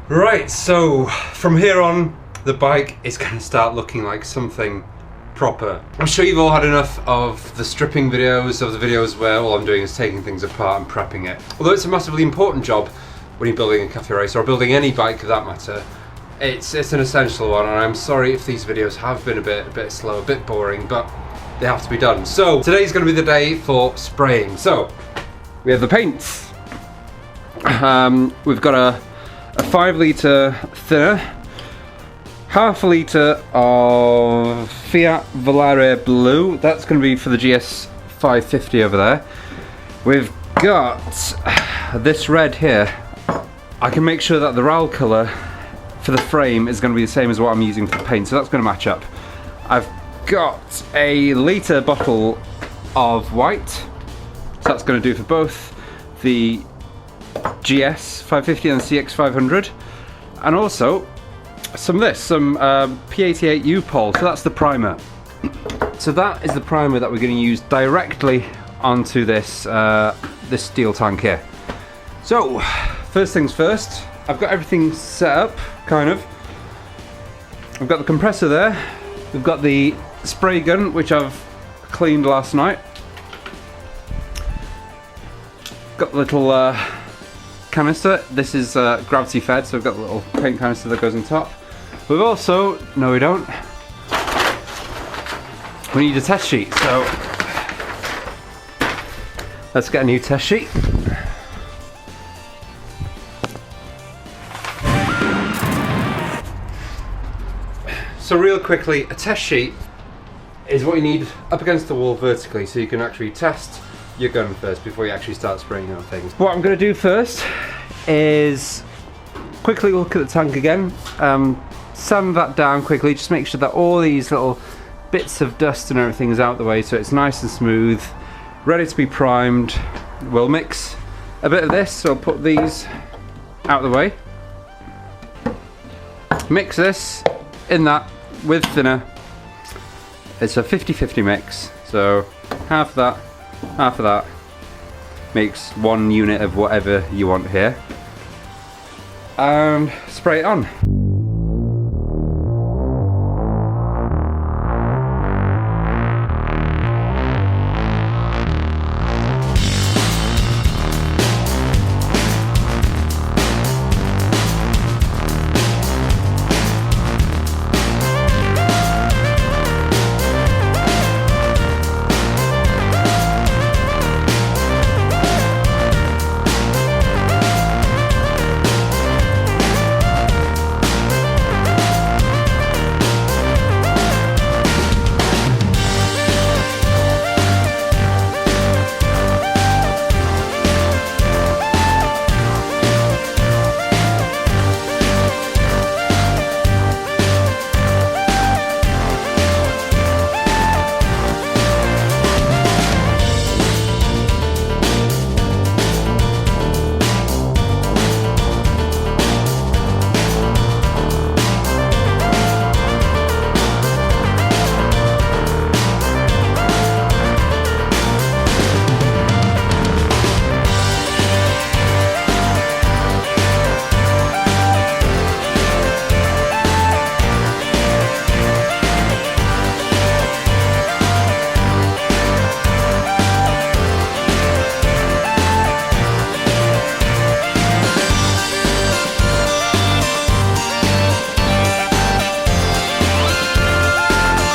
Right, so from here on, the bike is going to start looking like something proper. I'm sure you've all had enough of the stripping videos, of the videos where all I'm doing is taking things apart and prepping it. Although it's a massively important job when you're building a cafe racer, or building any bike for that matter, it's an essential one, and I'm sorry if these videos have been a bit slow, a bit boring, but they have to be done. So today's going to be the day for spraying. So we have the paints. We've got a 5 litre thinner, half a litre of Fiat Volare Blue. That's going to be for the GS550 over there. We've got this red here. I can make sure that the RAL colour for the frame is going to be the same as what I'm using for the paint, so that's going to match up. I've got a litre bottle of white, so that's going to do for both the GS550 and CX500, and also some P.88 UPOL, so that's the primer. So that is the primer that we're going to use directly onto this this steel tank here. So first things first, I've got everything set up, kind of. I've got the compressor there, we've got the spray gun which I've cleaned last night, got the little canister. This is gravity fed, so we've got the little paint canister that goes on top. We've also, no we don't, we need a test sheet, so let's get a new test sheet. So real quickly, a test sheet is what you need up against the wall vertically, so you can actually test your gun first before you actually start spraying on things. What I'm going to do first is quickly look at the tank again, sand that down quickly, just make sure that all these little bits of dust and everything is out the way so it's nice and smooth, ready to be primed. We'll mix a bit of this, so I'll put these out the way, mix this in that with thinner. It's a 50-50 mix, so half of that makes 1 unit of whatever you want here, and spray it on.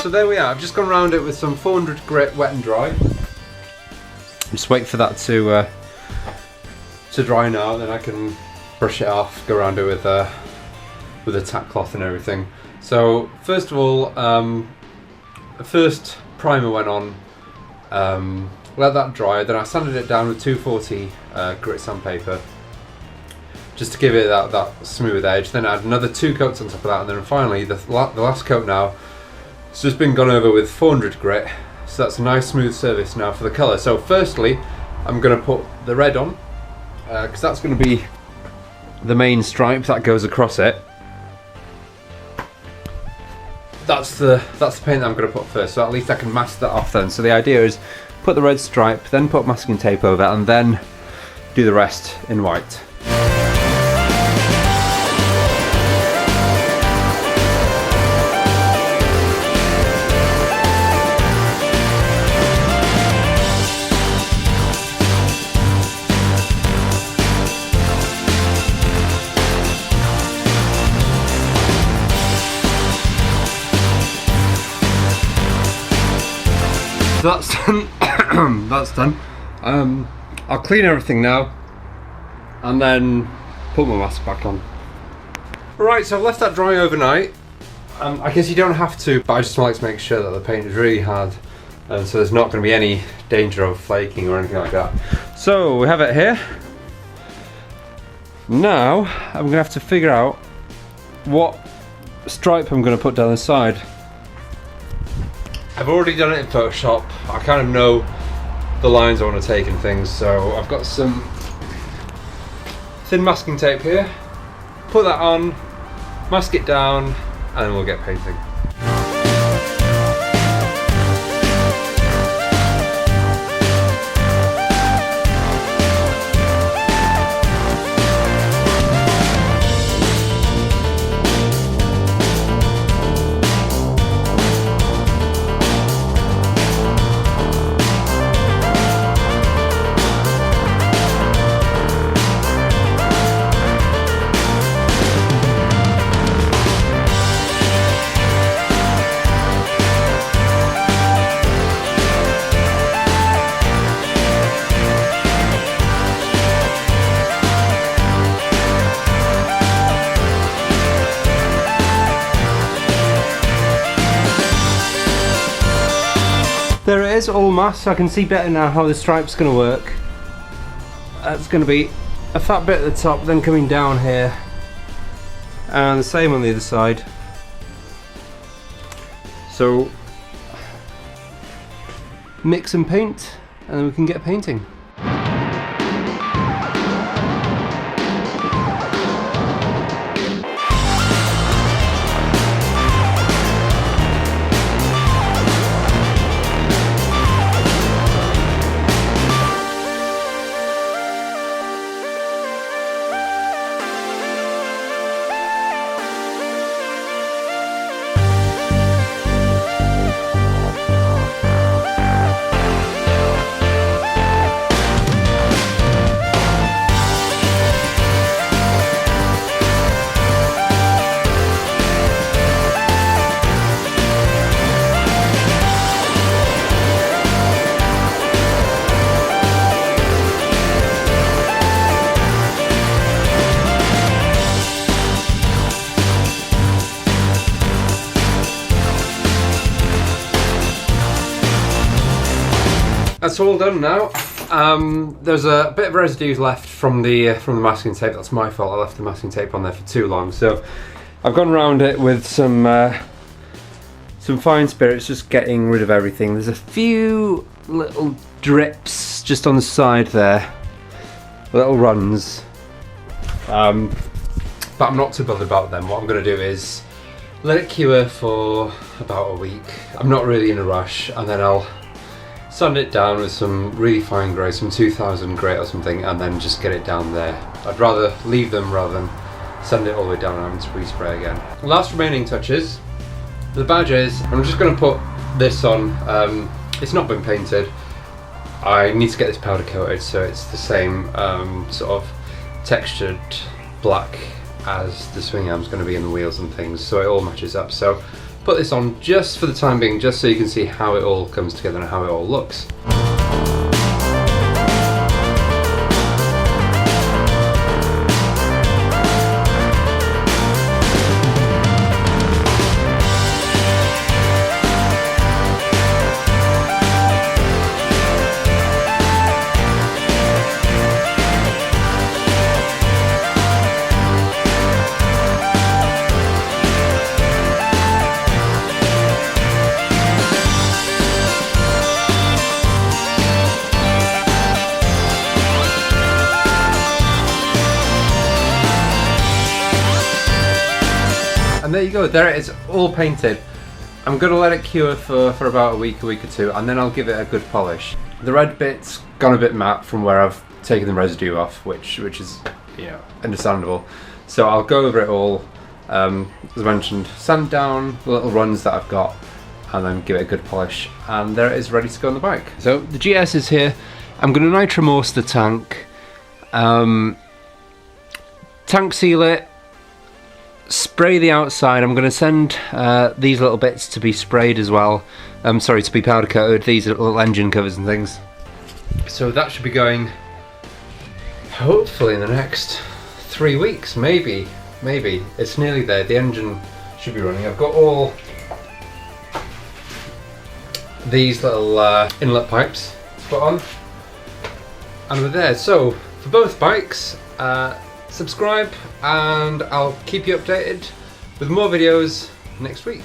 There we are. I've just gone around it with some 400 grit wet and dry. Just wait for that to dry now, then I can brush it off, go around it with a tack cloth and everything. So first of all, the first primer went on, let that dry, then I sanded it down with 240 grit sandpaper just to give it that smooth edge. Then I add another 2 coats on top of that, and then finally the last coat now, it's just been gone over with 400 grit, so that's a nice smooth surface now for the colour. So firstly, I'm going to put the red on, because that's going to be the main stripe that goes across it. That's the paint that I'm going to put first, so at least I can mask that off then. So the idea is put the red stripe, then put masking tape over, and then do the rest in white. So that's done. That's done. I'll clean everything now and then put my mask back on. Right, so I've left that dry overnight. I guess you don't have to, but I just like to make sure that the paint is really hard, and so there's not going to be any danger of flaking or anything like that. So we have it here. Now I'm going to have to figure out what stripe I'm going to put down the side. I've already done it in Photoshop. I kind of know the lines I want to take and things, so I've got some thin masking tape here. Put that on, mask it down, and then we'll get painting. There it is, all masked, so I can see better now how the stripe's going to work. It's going to be a fat bit at the top, then coming down here, and the same on the other side. So mix and paint, and then we can get painting. That's all done now. There's a bit of residue left from the masking tape. That's my fault. I left the masking tape on there for too long. So I've gone around it with some fine spirits, just getting rid of everything. There's a few little drips just on the side there, little runs. But I'm not too bothered about them. What I'm going to do is let it cure for about a week. I'm not really in a rush, and then I'll sand it down with some really fine grey, some 2000 grey or something, and then just get it down there. I'd rather leave them rather than send it all the way down and having to respray again. Last remaining touches, the badges. I'm just going to put this on. It's not been painted. I need to get this powder coated so it's the same sort of textured black as the swing arm's going to be in the wheels and things, so it all matches up. So put this on just for the time being, just so you can see how it all comes together and how it all looks. And there you go, there it is, all painted. I'm going to let it cure for about a week or two, and then I'll give it a good polish. The red bit's gone a bit matte from where I've taken the residue off, which is, you know, understandable. So I'll go over it all, as I mentioned, sand down the little runs that I've got, and then give it a good polish, and there it is, ready to go on the bike. So the GS is here. I'm going to nitromorse the tank, tank seal it, spray the outside. I'm going to send these little bits to be sprayed as well. Sorry, to be powder coated, these little engine covers and things. So that should be going hopefully in the next 3 weeks, maybe. It's nearly there. The engine should be running. I've got all these little inlet pipes to put on, and we're there. So for both bikes, subscribe and I'll keep you updated with more videos next week.